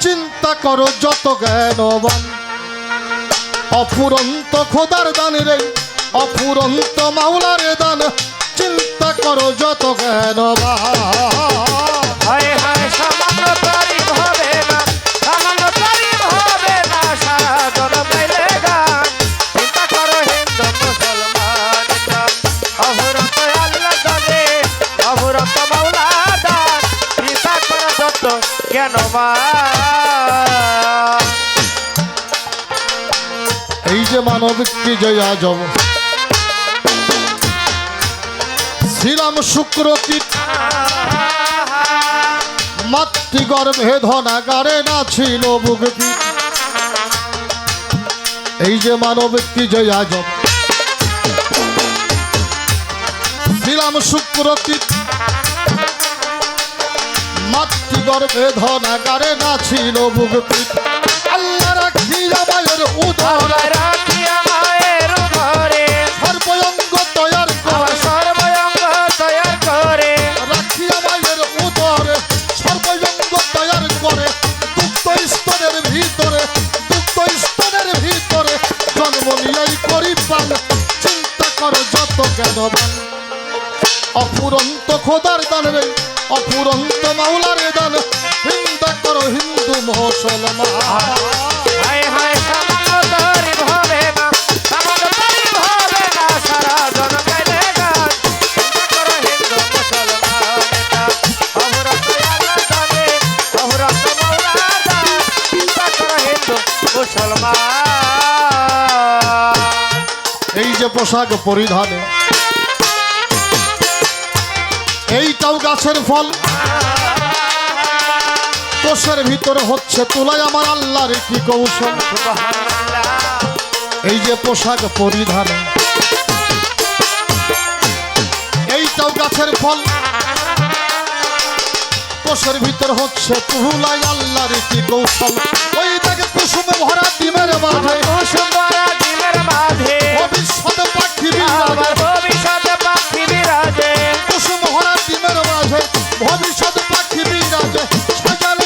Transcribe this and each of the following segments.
চিন্তা করো যত জ্ঞানবান অফুরন্ত খোদার দান রে অফুরন্ত মাওলার দান চিন্তা করো যত জ্ঞানবান হায় হায় সামান্য তারিফ হবে না সামান্য তারিফ হবে না সারা জনম গাইলে গান চিন্তা করো হিন্দু মুসলমান অফুরন্ত আল্লাহ জানে অফুরন্ত মাওলা দান চিন্তা করো যত জ্ঞানবান এই যে মানবিকটি জয় আজব ছিলাম শুক্র কীট মাতৃগর্ভে ধনাগারে না ছিল বুকটি এই যে মানবিকটি জয় আজব ছিলাম শুক্র কীট মাতৃগর্ভে ধনাগারে না ছিল বুকটি আল্লাহ রাখিয়া মায়ের উদর রাখিয়া মায়ের ঘরে সর্বঙ্গ তৈয়ার আমার করে সর্বঙ্গ তৈয়ার করে রাখিয়া মায়ের উদর সর্বঙ্গ তৈয়ার করে দুগ্ধ স্তনের ভিতরে জন্ম নিয়াই করি পান চিন্তা করো যত জ্ঞানবান অফুরন্ত খোদার দান রে অফুরন্ত মাওলার দান চিন্তা করো হিন্দু মুসলমান হায় হায় সামান্য তারিফ হবে না সামান্য তারিফ হবে না সারা জনম গাইলে গান চিন্তা করো হিন্দু মুসলমান অফুরন্ত আল্লাহ জানে অফুরন্ত মাওলা দান চিন্তা করো হিন্দু মুসলমান এই যে পোশাক পরিধানে এইটাও গাছের ফল কোষের ভিতরে হচ্ছে তুলাই আমার আল্লাহর কি কৌশল এই যে পোশাক পরিধানে এইটাও গাছের ফল কোষের ভিতর হচ্ছে তুলাই আল্লাহর কি কৌশল ওই দেখে কুসুমে ভরা ডিমের মাঝে কুসুম ভরা ডিমের মাঝে ভবিষ্যৎ পাখি আবার ভবিষ্যতে পাখি বিরাজে কুসুম ভরা ডিমের মাঝে ভবিষ্যৎ পাখি বিরাজে সাজালে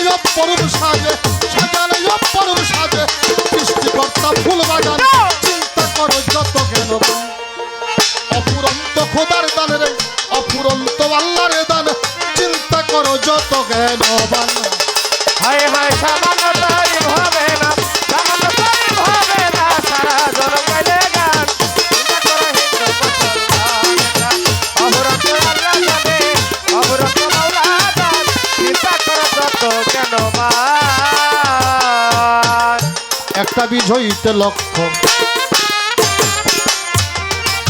অপরূপ সাজে সৃষ্টিকর্তা ফুল বাগান চিন্তা করো যত জ্ঞানবান অফুরন্ত খোদার দান রে অফুরন্ত আল্লাহর দান চিন্তা করো যত জ্ঞানবান হায় হায় সামান্য তারিফ হবে না সামান্য তারিফ হবে না সারা জনম গাইলে গান চিন্তা করো হিন্দু মুসলমান অফুরন্ত আল্লাহ জানে অফুরন্ত মাওলা দান চিন্তা করো যত জ্ঞানবান একটা বীজ হইতে লক্ষ্য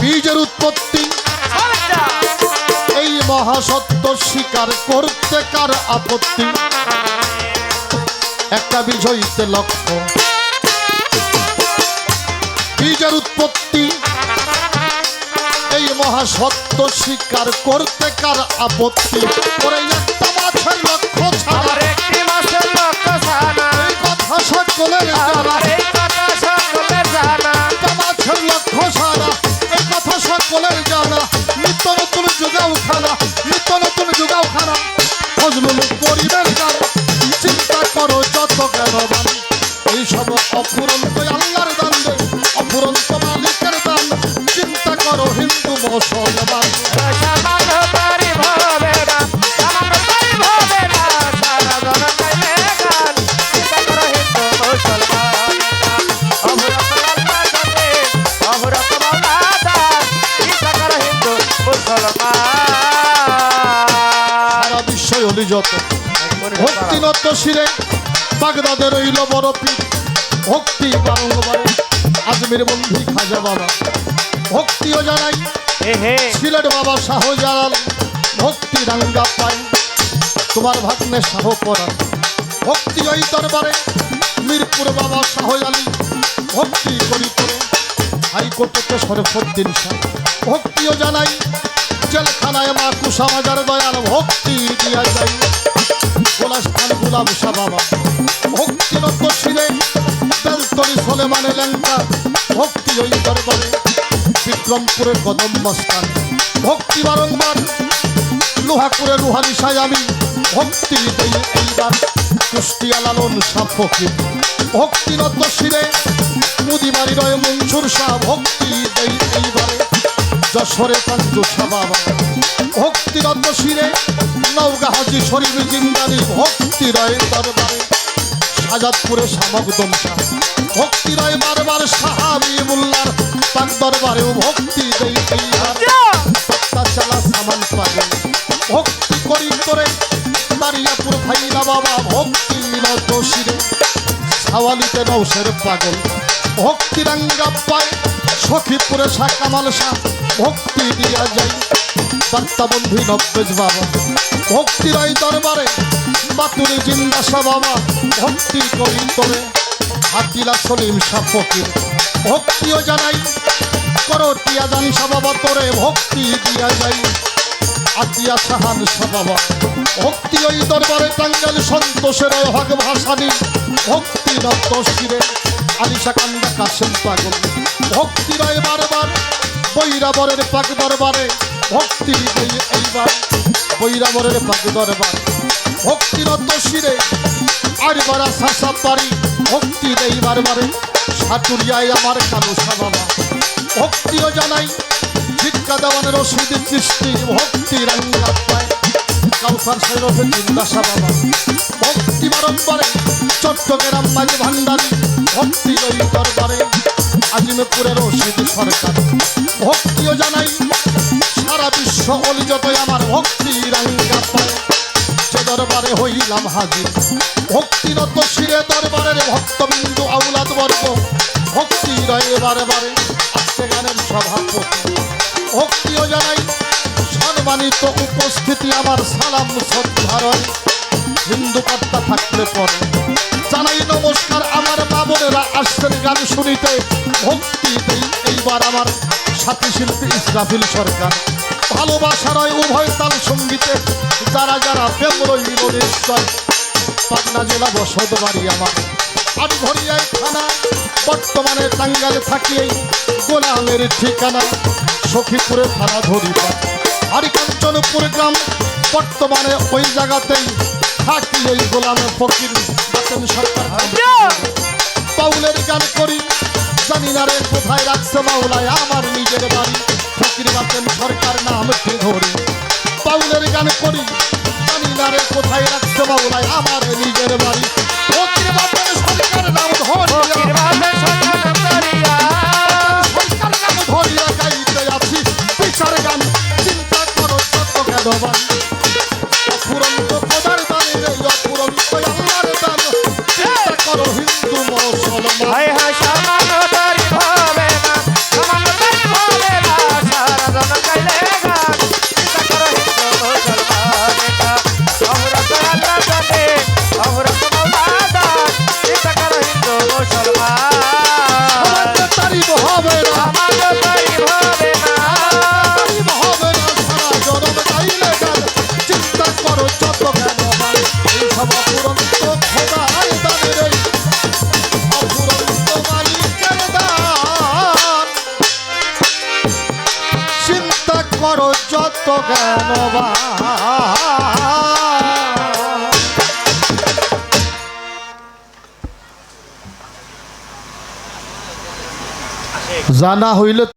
বীজের উৎপত্তি এই মহাসত্য স্বীকার করতে কার আপত্তি একটা বীজ হইতে লক্ষ্য বীজের উৎপত্তি এই মহাসত্য স্বীকার করতে কার আপত্তি ওরে একটা মাছের লক্ষ্য ছাড়া আমার একটি মাসের লক্ষ্য ছানা এই কথা সকলের আমার এই কথা সকলের জানা একটা মাছের লক্ষ্য ছাড়া এই কথা সকলের জানা নিত্য নতুন যুগাও খানা ফজলুল করিমের গান চিন্তা করো যত জ্ঞানবান এই সব অফুরন্ত আল্লাহর দান রে অফুরন্ত মালিকের দান চিন্তা করো হিন্দু মুসলমান সামান্য তারিফ হবে না সামান্য তারিফ হবে না সারা জনম গাইলে গান চিন্তা করো হিন্দু মুসলমান অফুরন্ত আল্লাহ জানে অফুরন্ত মাওলা দান চিন্তা করো হিন্দু মুসলমান সারা বিশ্বই হলি যত ভক্তি নত শিরে বাগদাদে রইল বড় পীর ভক্তি বারংবারে আজমির বন্ধু খাজা বাবা ভক্তিও জানাই সিলেট বাবা শাহজালাল ভক্তি রাঙ্গা পায় তোমার ভাগ্নে শাহ পরাণ ভক্তি ওই দরবারে মিরপুর বাবা শাহ আলী ভক্তি করি করে হাইকোর্টে শরফুদ্দিন শাহ ভক্তিও জানাই জেলখানায় মা কুসামাজার দয়াল ভক্তি দিয়া যাই গোলাস্থান গুলাম শাহ বাবা ভক্তিরত শিরে বেলতরি সোলেমানে লেঙ্কা ভক্তি ওই দরবারে বিক্রমপুরের কদম মস্তান ভক্তি বারংবার লোহাপুরে রুহানি সাই আমি ভক্তি দেই এইবার কুষ্টিয়া লালন শাহ ফকির ভক্তিরত্ন শিরে মুদিমারি রয় মনসুর শাহ ভক্তি দেই এইবারে যশোরে কাঞ্জু শাহ বাবা ভক্তিরত্ন শিরে নওগাঁ হাজি শরীফ জিন্দানি ভক্তি রয় দরবারে সাজাদপুরে শামকদম শাহ ভক্তি রয় বারবার সাহাবি মোল্লার পাক দরবারেও ভক্তি দেই এইবার সত্তা চালা সামান পাগল ভক্তি করি করে দারিয়াপুর ভাইলা বাবা ভক্তি নত শিরে সাওয়ালিতে নৌসের পাগল ভক্তি রাঙ্গা পায় সখীপুরে শাহ কামাল শাহ ভক্তি দিয়া যাই বার্তা বন্ধু নব্বেজ বাবা ভক্তি রায় দরবারে বাতুরি জিন্দা শাহ বাবা ভক্তি করি করে হাতিলা সলিম শাহ ফকির ভক্তিও জানাই করটিয়া জান শাহ বাবা তোরে ভক্তি দিয়া যাই আতিয়া সাহান শাহ বাবা ভক্তি ওই দরবারে টাঙ্গাইল সন্তোষের হক ভাসানি ভক্তি দত্ত শিরে আলিশা কান্দা কাশেম পাগল ভক্তি রয় বারবার বৈরাবরের পাক দরবারে ভক্তি দেই এইবার বৈরাবরের পাক দরবার ভক্তি দত্ত শিরে আরবারা শাসা পারি ভক্তি দেই বারবারে সাটুরিয়ায় আমার কালো শাহ বাবা ভক্তিও জানাই ভিক্ষা দেওয়ানের রশিদ কৃষ্টি ভক্তি রাঙ্গা পায় কাউসার শৈরফে জিন্দা শাহ বাবা ভক্তি বারম্বারে চট্টগ্রাম মাঝে ভান্ডারি ভক্তি ওই দরবারে আজিমপুরের রশিদ সরকার ভক্তিও জানাই সারা বিশ্ব অলি যতই আমার ভক্তি রাঙ্গা পায় যে দরবারে হইলাম হাজির ভক্তিরত শিরে দরবারের ভক্তবিন্দু আউলাদ বর্গ ভক্তি রয়ে বারে বারে আজকে গানের সভাপতি ভক্তিও জানাই সম্মানিত উপস্থিতি আমার সালাম শ্রদ্ধারয় হিন্দু কর্তা থাকলে পরে জানাই নমস্কার আমার মা বোনেরা আসছেন গান শুনিতে ভক্তি দেই এইবার আমার সাথী শিল্পী ইসরাফিল সরকার ভালোবাসা রয় উভয় তাল সঙ্গীতে যারা যারা প্রেম রইল নিশ্চয় পাটনা জেলা বসত বাড়ি আমার আটঘরিয়ায় থানা বর্তমানে টাঙ্গাইল থাকি এই গোলামের ঠিকানা সখীপুরে থানা ধরিবা হরিকাঞ্চনপুর গ্রাম বর্তমানে ওই জায়গাতেই থাকি এই গোলামের ফকির বাতেন সরকার বাউলের গান করি জানি না রে কোথায় রাখছে মাওলায় আমার নিজের বাড়ি ফকির বাতেন সরকার নামটি ধরি বাউলের গান করি জানি না রে কোথায় রাখছে মাওলায় আমার নিজের বাড়ি ফকির বাতেন সরকার নাম ধরিয়া গাইতে আছি বিচার গান চিন্তা করো যত কেদবান অপুরন্ত খোদার দানি রে অপুরন্ত আল্লাহর দান চিন্তা করো হিন্দু মুসলমান হায় হায় সামান্যতারি ভাবে না সামান্যতারি ভাবে না সারা জন গাইলে গান চিন্তা করো হিন্দু মুসলমান এটা অমরত আল্লাহ জানে অমরত মাওলা দান চিন্তা করো হিন্দু মুসলমান সামান্যতারি ভাবে না সামান্যতারি ভাবে না হবে না সারা জনম গাইলে গান চিন্তা করো যত জ্ঞানবান এই সব অপুরন্ত খোদার দানি রে অপুরন্ত মালিকের দান চিন্তা করো যত জ্ঞানবান জানা হইলে